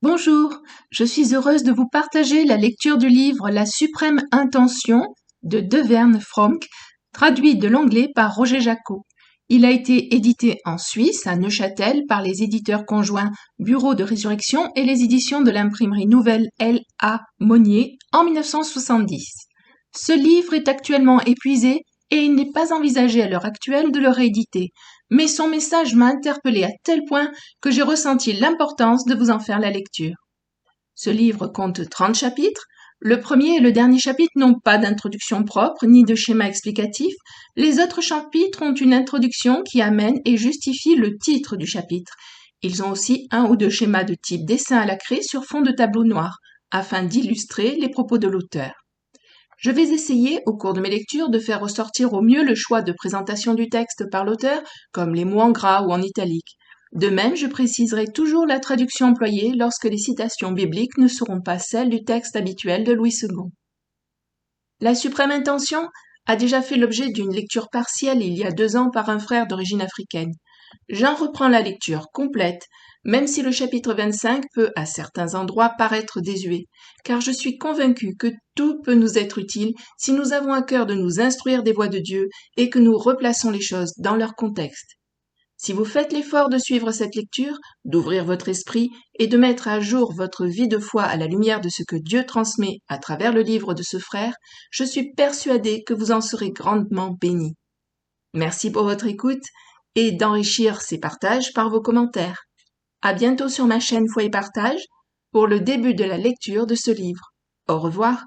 Bonjour, je suis heureuse de vous partager la lecture du livre La suprême intention de Devern Fromk, traduit de l'anglais par Roger Jacot. Il a été édité en Suisse, à Neuchâtel, par les éditeurs conjoints Bureau de Résurrection et les éditions de l'imprimerie nouvelle L.A. Monnier en 1970. Ce livre est actuellement épuisé et il n'est pas envisagé à l'heure actuelle de le rééditer. Mais son message m'a interpellée à tel point que j'ai ressenti l'importance de vous en faire la lecture. Ce livre compte 30 chapitres. Le premier et le dernier chapitre n'ont pas d'introduction propre ni de schéma explicatif. Les autres chapitres ont une introduction qui amène et justifie le titre du chapitre. Ils ont aussi un ou deux schémas de type dessin à la craie sur fond de tableau noir, afin d'illustrer les propos de l'auteur. Je vais essayer, au cours de mes lectures, de faire ressortir au mieux le choix de présentation du texte par l'auteur, comme les mots en gras ou en italique. De même, je préciserai toujours la traduction employée lorsque les citations bibliques ne seront pas celles du texte habituel de Louis II. La suprême intention a déjà fait l'objet d'une lecture partielle il y a 2 ans par un frère d'origine africaine. J'en reprends la lecture complète, même si le chapitre 25 peut, à certains endroits, paraître désuet, car je suis convaincue que tout peut nous être utile si nous avons à cœur de nous instruire des voies de Dieu et que nous replaçons les choses dans leur contexte. Si vous faites l'effort de suivre cette lecture, d'ouvrir votre esprit et de mettre à jour votre vie de foi à la lumière de ce que Dieu transmet à travers le livre de ce frère, je suis persuadée que vous en serez grandement bénis. Merci pour votre écoute et d'enrichir ces partages par vos commentaires. À bientôt sur ma chaîne Foi et Partage pour le début de la lecture de ce livre. Au revoir.